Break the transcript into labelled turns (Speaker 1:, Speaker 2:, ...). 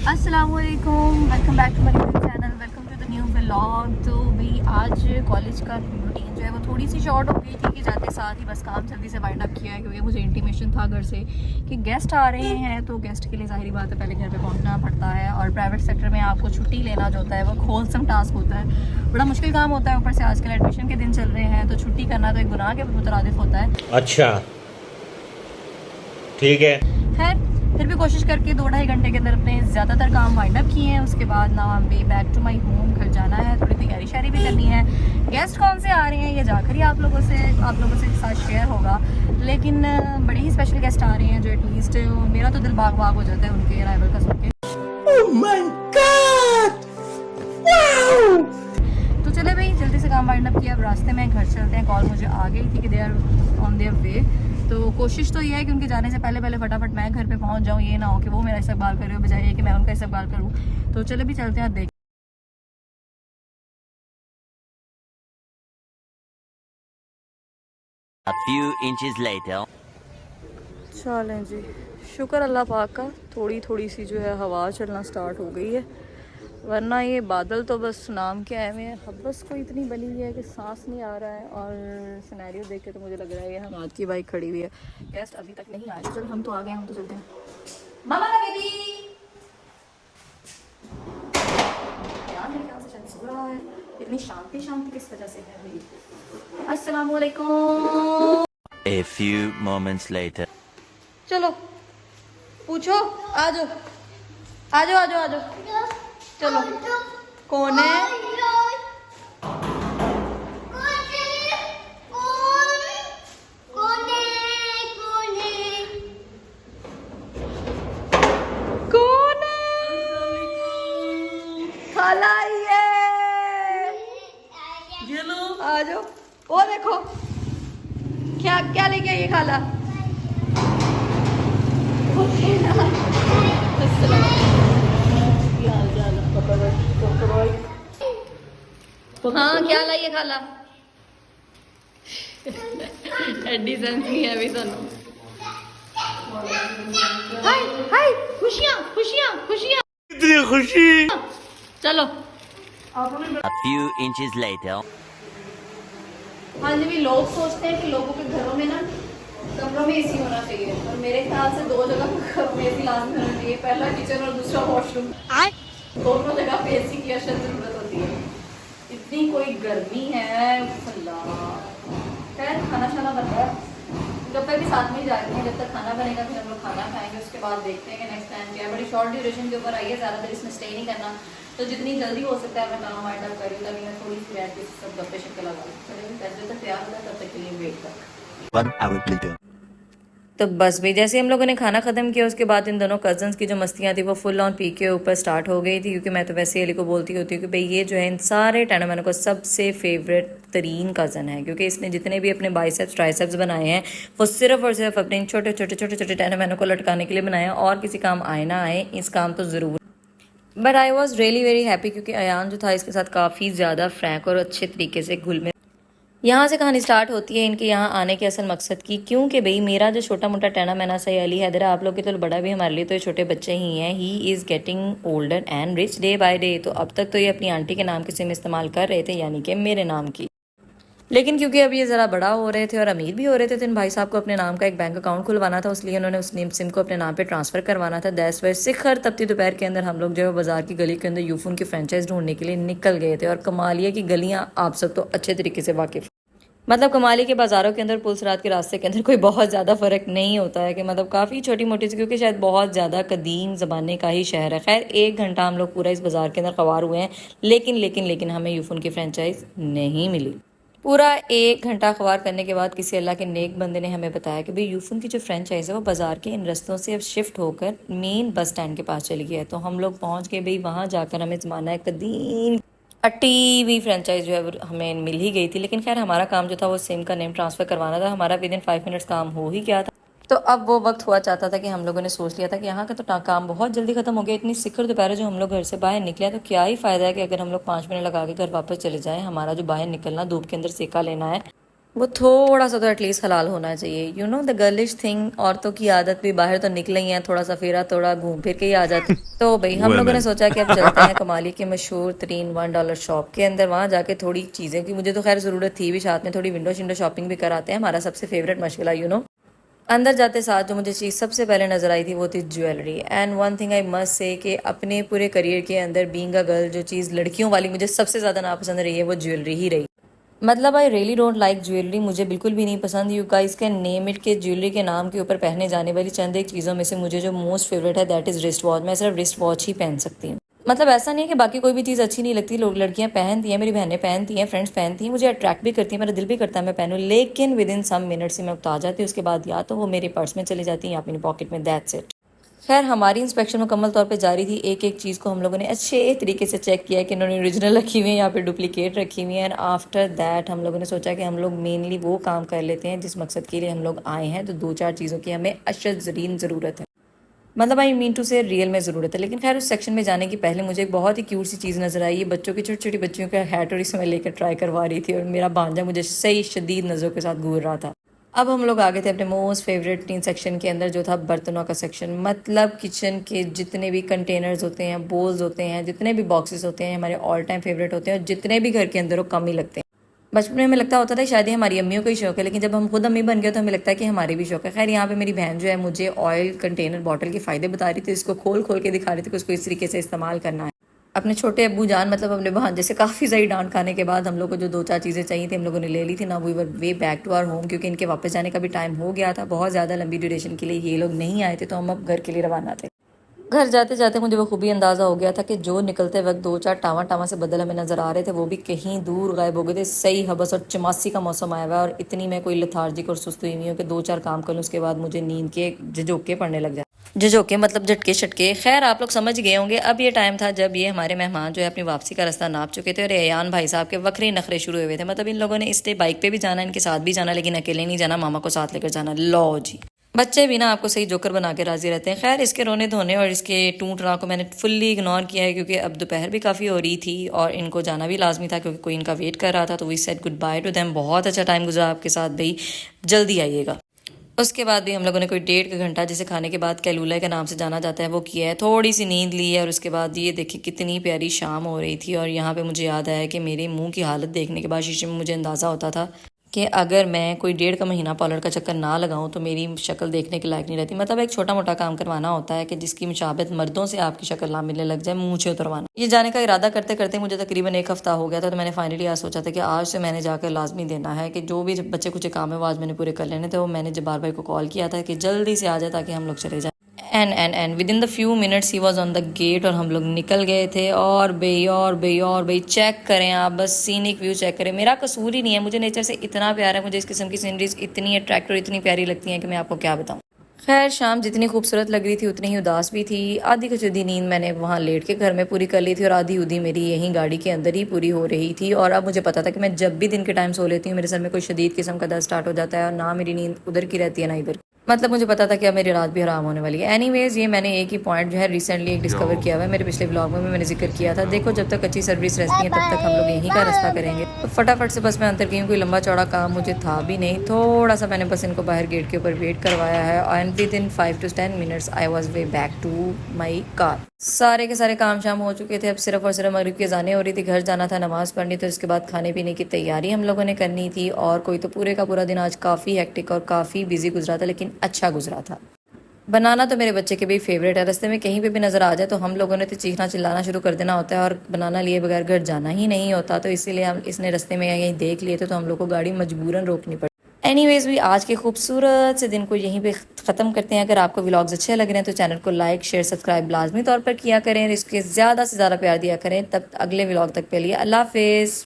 Speaker 1: अस्सलामुअलैकुम, welcome back to my channel, welcome to the new vlog. तो भाई आज कॉलेज का रूटीन जो है वो थोड़ी सी शॉर्ट हो गई थी कि जाते साथ ही बस काम जल्दी से वाइंड अप किया है, क्योंकि मुझे इंटीमेशन था घर से कि गेस्ट आ रहे हैं। तो गेस्ट के लिए ज़ाहिर बात है पहले घर पे पहुंचना पड़ता है, और प्राइवेट सेक्टर में आपको छुट्टी लेना जो होता है वो होलसम टास्क होता है, बड़ा मुश्किल काम होता है। ऊपर से आजकल एडमिशन के दिन चल रहे हैं, तो छुट्टी करना तो एक गुनाह के मुतरादिफ होता है।
Speaker 2: अच्छा, ठीक है।
Speaker 1: खैर फिर भी कोशिश करके 2-2.5 घंटे के अंदर अपने ज़्यादातर काम वाइंड अप किए हैं। उसके बाद ना हम way back to my home, घर जाना है, थोड़ी तैयारी शारी भी करनी है। गेस्ट कौन से आ रहे हैं ये जाकर ही आप लोगों से साथ शेयर होगा, लेकिन बड़े ही स्पेशल गेस्ट आ रहे हैं जो एटलीस्ट मेरा तो दिल बाग बाग हो जाता है उनके अराइवल का सुन के।
Speaker 2: Oh my God, wow.
Speaker 1: तो चले भाई जल्दी से काम वाइंड अप किया, अब रास्ते में घर चलते हैं। कॉल मुझे आ गई थी कि they are on their way. तो कोशिश तो ये है कि उनके जाने से पहले फटाफट मैं घर पे पहुंच जाऊं, ये ना हो कि वो मेरा इस्तकबाल करे बजाय कि मैं उनका इस्तकबाल करूं। तो चले भी चलते हैं, देख।
Speaker 3: A few inches later.
Speaker 1: चलें जी, शुक्र अल्लाह पाक का, थोड़ी थोड़ी सी जो है हवा चलना स्टार्ट हो गई है, वरना ये बादल तो बस नाम के आए हुए हैं। हब्बस को इतनी बनी हुई है कि सांस नहीं आ रहा है, और सिनेरियो देख के तो मुझे लग रहा है ये हमाद की बाइक खड़ी हुई है। गेस्ट अभी तक नहीं आए, चल हम तो आ गए, हम तो चलते हैं। मामा का बेबी यार, मेरे ख्याल से शायद सो रहा है। इतनी शांति शांति किस वजह से है भाई? अस्सलाम वालेकुम।
Speaker 3: A few moments later.
Speaker 1: चलो पूछो, आ जाओ आ जाओ आ जाओ आ जाओ। चलो कौन है? कौन है? खाला आई है, ये लो आ जाओ। वो देखो क्या क्या लेके आई है खाला। हाँ क्या लाइए खाला? एडी सेंस नहीं है अभी सुनो। हाय हाय, खुशियाँ खुशियाँ खुशियाँ,
Speaker 2: इतनी खुशी।
Speaker 1: चलो।
Speaker 3: A few inches later.
Speaker 1: हाँ जी, भी लोग सोचते हैं कि लोगों के घरों में ना कमरों में एसी होना चाहिए, और मेरे ख्याल से 2 जगह घरों में एसी लाजमी होना चाहिए, पहला किचन और दूसरा वॉशरूम। दोनों जगह पे एसी की अशद जरूरत होती है, इतनी कोई गर्मी है अल्लाह। खैर खाना शाना बन रहा है, जब तक भी साथ में ही जा रहे हैं, जब तक खाना बनेगा फिर हम लोग खाना खाएंगे, उसके बाद देखते हैं कि नेक्स्ट टाइम क्या है। बड़ी शॉर्ट ड्यूरेशन के ऊपर आई है, ज़्यादा देर इसमें स्टे नहीं करना, तो जितनी जल्दी हो सकता है मैं काम वाइंड अप करूँ, ताकि मैं थोड़ी सी बैठ के सब गप्पे शप्पे लगा लूँ। चलिए जब तक तैयार होता है तब तक के लिए वेट कर।
Speaker 3: 1 hour later.
Speaker 1: तो बस भी जैसे हम लोगों ने खाना ख़त्म किया, उसके बाद इन दोनों कज़न्स की जो मस्तियाँ थी वो फुल ऑन पी के ऊपर स्टार्ट हो गई थी, क्योंकि मैं तो वैसे अली को बोलती होती हूँ कि भाई ये जो है इन सारे टैनामैनो को सबसे फेवरेट तरीन कज़न है, क्योंकि इसने जितने भी अपने बाइसेप्स ट्राइसेप्स बनाए हैं वो सिर्फ और सिर्फ अपने छोटे छोटे छोटे छोटे टैनामैनो को लटकाने के लिए बनाए हैं, और किसी काम आए ना आए इस काम तो ज़रूर। But I was really very happy, क्योंकि अयान जो था इसके साथ काफ़ी ज़्यादा फ्रैंक और अच्छे तरीके से घुल मिल। यहाँ से कहानी स्टार्ट होती है इनके यहाँ आने के असल मकसद की, क्योंकि भाई मेरा जो छोटा मोटा टैना मैना सा अली हैदर, आप लोग के तो बड़ा भी, हमारे लिए तो ये छोटे बच्चे ही हैं। He is getting older and rich day by day. तो अब तक तो ये अपनी आंटी के नाम की सिम इस्तेमाल कर रहे थे, यानी कि मेरे नाम की, लेकिन क्योंकि अब ये ज़रा बड़ा हो रहे थे और अमीर भी हो रहे थे, तो इन भाई साहब को अपने नाम का एक बैंक अकाउंट खुलवाना था, इसलिए उन्होंने उस सिम को अपने नाम पे ट्रांसफ़र करवाना था। दैट्स वाई सिखर तपती दोपहर के अंदर हम लोग जो है बाजार की गली के अंदर यूफोन की फ्रेंचाइज ढूंढने के लिए निकल गए थे। और कमालिया की गलियाँ आप सब तो अच्छे तरीके से वाकिफ़, मतलब कमाली के बाज़ारों के अंदर पुलसरात के रास्ते के अंदर कोई बहुत ज़्यादा फ़र्क नहीं होता है, कि मतलब काफ़ी छोटी मोटी सी, क्योंकि शायद बहुत ज़्यादा कदीम ज़माने का ही शहर है। खैर 1 घंटा हम लोग पूरा इस बाज़ार के अंदर ख़वार हुए हैं, लेकिन हमें यूफोन की फ्रेंचाइज नहीं मिली। पूरा 1 घंटा ख़वार करने के बाद किसी अल्लाह के नेक बंदे ने हमें बताया कि भाई यूफोन की जो फ्रेंचाइज है वो बाज़ार के इन रस्तों से अब शिफ्ट होकर मेन बस स्टैंड के पास चली गई है। तो हम लोग पहुँच गए भाई वहाँ जाकर, हमें ज़माना है कदीम अट्टी हुई फ्रेंचाइज जो है वो हमें मिल ही गई थी। लेकिन खैर हमारा काम जो था वो सिम का नेम ट्रांसफ़र करवाना था, हमारा विदिन 5 मिनट्स काम हो ही गया था। तो अब वो वक्त हुआ चाहता था कि हम लोगों ने सोच लिया था कि यहाँ का तो काम बहुत जल्दी ख़त्म हो गया, इतनी सिखर दोपहर जो हम लोग घर से बाहर निकले, तो क्या ही फ़ायदा है कि अगर हम लोग 5 मिनट लगा के घर वापस चले जाएँ। हमारा जो बाहर निकलना, धूप के अंदर सेका लेना है, वो थोड़ा सा तो एटलीस्ट हलाल होना चाहिए। You know the girlish thing, औरतों की आदत भी बाहर तो निकल ही है, थोड़ा सा फेरा थोड़ा घूम फिर के ही आ जाते। तो भाई हम लोगों ने सोचा कि अब चलते हैं कमाली की मशहूर तरीन $1 शॉप के अंदर, वहाँ जाके थोड़ी चीज़ें की मुझे तो खैर ज़रूरत थी भी, साथ में थोड़ी विंडो शिंडो शॉपिंग भी कराते हैं, हमारा सबसे फेवरेट मशगला यू नो। अंदर जाते साथ जो मुझे चीज़ सबसे पहले नजर आई थी वो थी jewellery. And one thing I must say कि अपने पूरे करियर के अंदर बीइंग अ गर्ल जो चीज़ लड़कियों वाली मुझे सबसे ज़्यादा नापसंद रही है वो ज्वेलरी ही रही। मतलब I really don't like jewellery, मुझे बिल्कुल भी नहीं पसंद। You guys can name it के ज्वेलरी के नाम के ऊपर पहने जाने वाली चंद एक चीज़ों में से मुझे जो मोस्ट फेवरेट है दैट इज़ रिस्ट वॉच। मैं सिर्फ रिस्ट वॉच ही पहन सकती हूँ। मतलब ऐसा नहीं है कि बाकी कोई भी चीज़ अच्छी नहीं लगती, लोग लड़कियां पहनती हैं, मेरी बहनें पहनती हैं, फ्रेंड्स पहनती हैं, मुझे अट्रैक्ट भी करती है, मेरा दिल भी करता है मैं पहनूं, लेकिन विद इन सम मिनट्स ही मैं उतार जाती हूँ। उसके बाद या तो वो मेरे पर्स में चली जाती है या अपनी पॉकेट में, दैट्स इट। खैर हमारी इंस्पेक्शन मुकम्मल तौर पे जारी थी। एक एक चीज़ को हम लोगों ने अच्छे तरीके से चेक किया कि इन्होंने ओरिजिनल रखी हुई है या फिर डुप्लीकेट रखी हुई है। एंड आफ्टर दैट हम लोगों ने सोचा कि हम लोग मेनली वो काम कर लेते हैं जिस मकसद के लिए हम लोग आए हैं। तो 2-4 चीज़ों की हमें अशद ज़रीन ज़रूरत है, मतलब आई मीन टू से रियल में ज़रूरत है। लेकिन खैर उस सेक्शन में जाने की पहले मुझे एक बहुत ही क्यूट सी चीज़ नज़र आई। ये बच्चों की छोटी छोटी बच्चियों का हैट और इसे मैं लेकर ट्राई करवा रही थी और मेरा भांजा मुझे सही शदीद नज़रों के साथ घूर रहा था। अब हम लोग आ गए थे अपने मोस्ट फेवरेट टीन सेक्शन के अंदर जो था बर्तनों का सेक्शन। मतलब किचन के जितने भी कंटेनर्स होते हैं, बोल्स होते हैं, जितने भी बॉक्सेस होते हैं हमारे ऑल टाइम फेवरेट होते हैं और जितने भी घर के अंदर वो कम ही लगते हैं। बचपन में हमें लगता होता था शायद ये हमारी अम्मियों का ही शौक है, लेकिन जब हम खुद अम्मी बन गए तो हमें लगता है कि हमारे भी शौक है। खैर यहाँ पे मेरी बहन जो है मुझे ऑयल कंटेनर बॉटल के फ़ायदे बता रही थी, इसको खोल खोल के दिखा रही थी कि उसको इस तरीके से इस्तेमाल करना है। अपने छोटे अब्बू जान मतलब अपने भांजे से काफ़ी सारी डांट खाने के बाद हम लोग को जो 2-4 चीज़ें चाहिए थी हम लोगों ने ले ली थी ना। We were way back to our home क्योंकि इनके वापस जाने का भी टाइम हो गया था। बहुत ज़्यादा लंबी ड्यूरेशन के लिए ये लोग नहीं आए थे, तो हम अब घर के लिए रवाना थे। घर जाते जाते मुझे वो खूबी अंदाज़ा हो गया था कि जो निकलते वक्त 2-4 टावा टावा से बदल हमें नज़र आ रहे थे वो भी कहीं दूर गायब हो गए थे। सही हबस और चमासी का मौसम आया हुआ है और इतनी मैं कोई लथार्जिक और सुस्त हुई हुई हूँ कि 2-4 काम कर लूँ उसके बाद मुझे नींद के झोंके पड़ने लग जाए। झोंके मतलब झटके शटके। खैर आप लोग समझ गए होंगे। अब ये टाइम था जब ये हमारे मेहमान जो है अपनी वापसी का रास्ता नाप चुके थे और अयान भाई साहब के वक्री नखरे शुरू हुए थे। मतलब इन लोगों ने इस डे बाइक पे भी जाना, इनके साथ भी जाना, लेकिन अकेले नहीं जाना, मामा को साथ लेकर जाना। लो जी, बच्चे भी ना आपको सही जोकर बना के राजी रहते हैं। खैर इसके रोने धोने और इसके टूट रहा को मैंने फुल्ली इग्नोर किया है क्योंकि अब दोपहर भी काफ़ी हो रही थी और इनको जाना भी लाजमी था क्योंकि कोई इनका वेट कर रहा था। तो we said goodbye to them. बहुत अच्छा टाइम गुजरा आपके साथ भाई, जल्दी आइएगा। उसके बाद भी हम लोगों ने कोई 1.5 घंटा जिसे खाने के बाद कैलूला के नाम से जाना जाता है वो किया है। थोड़ी सी नींद ली है और उसके बाद ये देखिए कितनी प्यारी शाम हो रही थी। और यहाँ पे मुझे याद आया कि मेरे मुंह की हालत देखने के बाद शीशे में मुझे अंदाज़ा होता था कि अगर मैं कोई 1.5 का महीना पार्लर का चक्कर ना लगाऊं तो मेरी शक्ल देखने के लायक नहीं रहती। मतलब एक छोटा मोटा काम करवाना होता है कि जिसकी मुशाबत मर्दों से आपकी शक्ल ना मिलने लग जाए, मुँह से उतरवाना। ये जाने का इरादा करते करते मुझे तकरीबन 1 हफ्ता हो गया था। तो मैंने फाइनली आज सोचा था कि आज से मैंने जाकर लाजमी देना है कि जो भी बच्चे कुछ काम है वो आज मैंने पूरे कर लेने थे। वो मैंने जब्बार भाई को कॉल किया था कि जल्दी से आ जाए ताकि हम लोग चले जाए। And within the few minutes ही वॉज ऑन द गेट और हम लोग निकल गए थे। और भाई चेक करें आप, बस सीनिक व्यू चेक करें। मेरा कसूर ही नहीं है, मुझे नेचर से इतना प्यार है, मुझे इस किस्म की सीनरीज इतनी अट्रैक्ट और इतनी प्यारी लगती हैं कि मैं आपको क्या बताऊं। खैर शाम जितनी खूबसूरत लग रही थी उतनी ही उदास भी थी। आधी कुछ आधी नींद मैंने वहाँ लेट के घर में पूरी कर ली थी और आधी उदी मेरी यहीं गाड़ी के अंदर ही पूरी हो रही थी। और अब मुझे पता था कि मैं जब भी दिन के टाइम सो लेती हूँ मेरे सर में कोई शदीद किस्म का दर्द स्टार्ट हो जाता है और ना मेरी नींद उधर की रहती है ना इधर। मतलब मुझे पता था कि अब मेरी रात भी हराम होने वाली है। एनीवेज ये मैंने एक ही पॉइंट जो है रिसेंटली एक डिस्कवर किया हुआ है, मेरे पिछले ब्लॉग में भी मैंने जिक्र किया था। देखो जब तक अच्छी सर्विस रहती है तब तक हम लोग यहीं का रास्ता करेंगे। तो फटाफट से बस मैं अंदर गई हूँ, कोई लंबा चौड़ा काम मुझे था भी नहीं। थोड़ा सा मैंने बस इनको बाहर गेट के ऊपर वेट करवाया है and within 5 to 10 minutes I was way back to my car. सारे के सारे काम शाम हो चुके थे। अब सिर्फ और सिर्फ मगरिब की अज़ानें हो रही थी, घर जाना था, नमाज पढ़नी थी, उसके बाद खाने पीने की तैयारी हम लोगों ने करनी थी। और कोई तो पूरे का पूरा दिन आज काफ़ी हेक्टिक और काफ़ी बिजी गुजरा था, लेकिन अच्छा गुजरा था। बनाना तो मेरे बच्चे के भी फेवरेट है। रास्ते में कहीं पे भी नज़र आ जाए तो हम लोगों ने तो चीखना चिल्लाना शुरू कर देना होता है और बनाना लिए बगैर घर जाना ही नहीं होता। तो इसीलिए हम इसने रास्ते में यहीं देख लिए थे तो हम लोग को गाड़ी मजबूरन रोकनी पड़ी। एनीवेज भी आज के खूबसूरत से दिन को यहीं पे ख़त्म करते हैं। अगर आपको व्लॉग्स अच्छे लग रहे हैं तो चैनल को लाइक शेयर सब्सक्राइब लाजमी तौर पर किया करें, इसके ज़्यादा से ज़्यादा प्यार दिया करें। तब अगले व्लॉग तक के लिए अल्लाह हाफिज़।